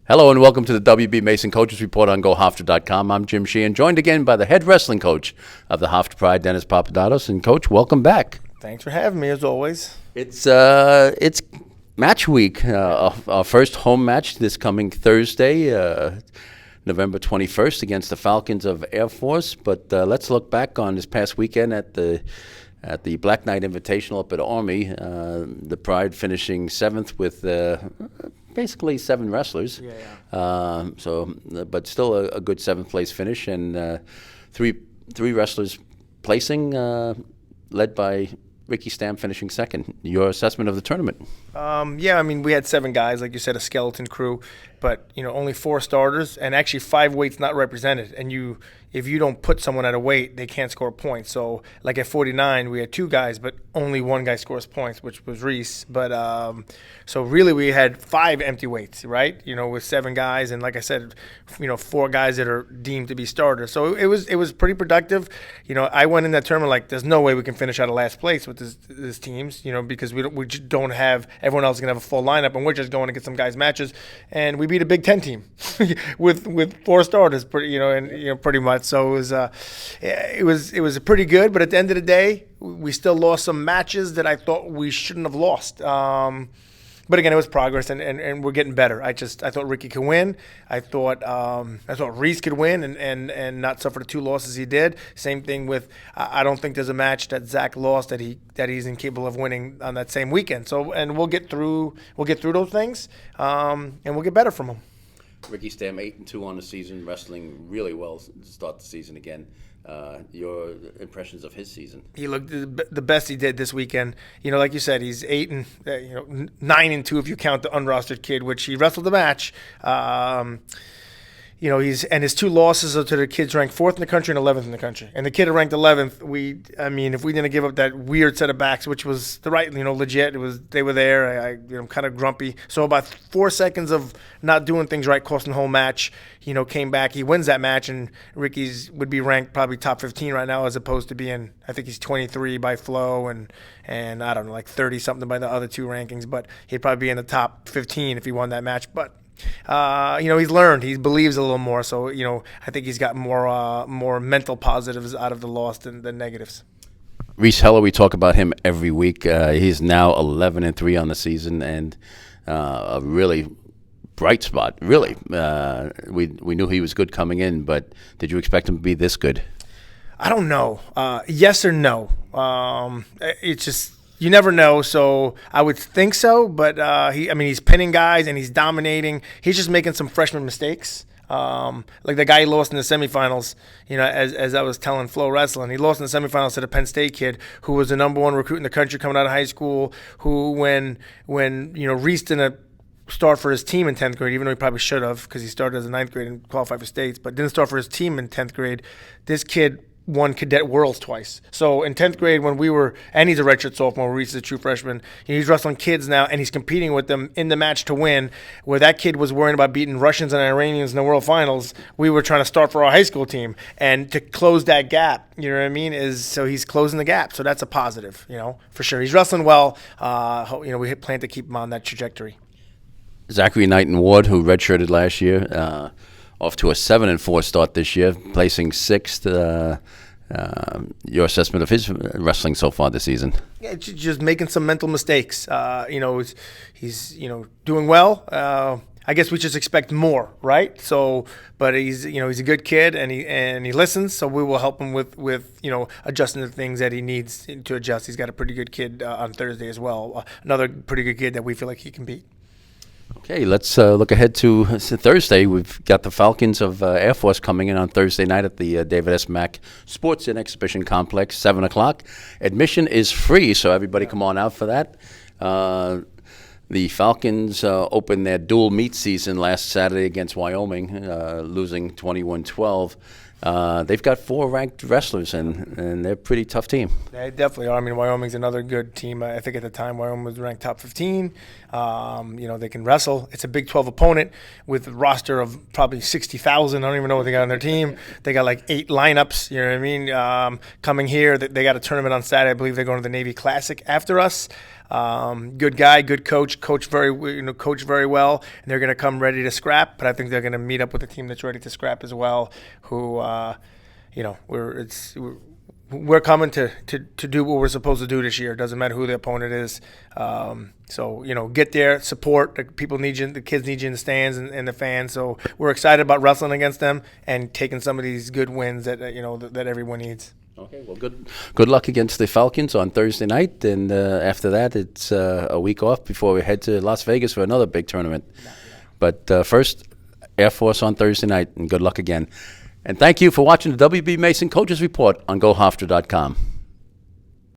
Hello and welcome to the WB Mason Coaches Report on GoHofstra.com. I'm Jim Sheehan, joined again by the head wrestling coach of the Hofstra Pride, Dennis Papadatos. And Coach, welcome back. Thanks for having me, as always. It's match week. Our first home match this coming Thursday, November 21st, against the Falcons of Air Force. But let's look back on this past weekend at the Black Knight Invitational up at Army. The Pride finishing seventh with basically 7 wrestlers. But still a good 7th place finish, and three wrestlers placing, led by Ricky Stam finishing second. Your assessment of the tournament? We had 7 guys, like you said, a skeleton crew, but only 4 starters, and actually 5 weights not represented. And if you don't put someone at a weight, they can't score points. So, like at 49, we had 2 guys, but only 1 guy scores points, which was Reese. But so really, we had 5 empty weights, right? With 7 guys, and like I said, 4 guys that are deemed to be starters. So it was pretty productive. I went in that tournament like, there's no way we can finish out of last place with this teams, because we just don't have everyone else is gonna have a full lineup, and we're just going to get some guys matches, and we beat a Big Ten team with 4 starters, pretty much. So it was pretty good, but at the end of the day, we still lost some matches that I thought we shouldn't have lost. But again, it was progress, and we're getting better. I thought Ricky could win. I thought Reese could win and not suffer the 2 losses he did. Same thing with I don't think there's a match that Zach lost that he's incapable of winning on that same weekend. So and we'll get through those things, and we'll get better from them. Ricky Stam 8-2 on the season, wrestling really well to start the season again. Your impressions of his season? He looked the best he did this weekend. Like you said, he's 9-2 if you count the unrostered kid, which he wrestled the match. His 2 losses are to the kids ranked 4th in the country and 11th in the country. And the kid ranked 11th, if we didn't give up that weird set of backs, which was the right, legit, they were there. I'm kind of grumpy. So about 4 seconds of not doing things right, costing the whole match, came back. He wins that match, and Ricky's would be ranked probably top 15 right now, as opposed to being, I think he's 23 by Flow and I don't know, like 30 something by the other 2 rankings. But he'd probably be in the top 15 if he won that match. But he's learned. He believes a little more. So, I think he's got more mental positives out of the loss than negatives. Reese Heller, we talk about him every week. He's now 11-3 on the season, and a really bright spot. Really, we knew he was good coming in, but did you expect him to be this good? I don't know. Yes or no. It's just. You never know, so I would think so, but he's pinning guys and he's dominating. He's just making some freshman mistakes. Like the guy he lost in the semifinals, as I was telling Flo Wrestling, he lost in the semifinals to the Penn State kid who was the number 1 recruit in the country coming out of high school, who when Reese didn't start for his team in 10th grade, even though he probably should have because he started as a 9th grade and qualified for states, but didn't start for his team in 10th grade. This kid won Cadet Worlds twice. So in 10th grade when and he's a redshirt sophomore, Reese is a true freshman, he's wrestling kids now and he's competing with them in the match to win, where that kid was worrying about beating Russians and Iranians in the World Finals. We were trying to start for our high school team, and to close that gap, so he's closing the gap. So that's a positive, for sure. He's wrestling well. We plan to keep him on that trajectory. Zachary Knight and Ward, who redshirted last year, off to a 7-4 start this year, placing 6th. Your assessment of his wrestling so far this season? Yeah, just making some mental mistakes. He's doing well. I guess we just expect more, right? So, but he's a good kid and he listens. So we will help him with adjusting the things that he needs to adjust. He's got a pretty good kid on Thursday as well. Another pretty good kid that we feel like he can beat. Okay, let's look ahead to Thursday. We've got the Falcons of Air Force coming in on Thursday night at the David S. Mack Sports and Exhibition Complex, 7 o'clock. Admission is free, so everybody come on out for that. The Falcons opened their dual meet season last Saturday against Wyoming, losing 21-12. They've got 4 ranked wrestlers, and they're a pretty tough team. They definitely are. Wyoming's another good team. I think at the time Wyoming was ranked top 15. They can wrestle. It's a Big 12 opponent with a roster of probably 60,000. I don't even know what they got on their team. They got like 8 lineups. Coming here, they got a tournament on Saturday. I believe they're going to the Navy Classic after us. Good guy, good coach, coach very well, and they're going to come ready to scrap. But I think they're going to meet up with a team that's ready to scrap as well. Who, we're coming to do what we're supposed to do this year. It doesn't matter who the opponent is. Get there, support. The people need you. The kids need you in the stands and the fans. So we're excited about wrestling against them and taking some of these good wins that that everyone needs. Okay, well, good luck against the Falcons on Thursday night, and after that, it's a week off before we head to Las Vegas for another big tournament. But first, Air Force on Thursday night, and good luck again. And thank you for watching the WB Mason Coaches Report on GoHofstra.com.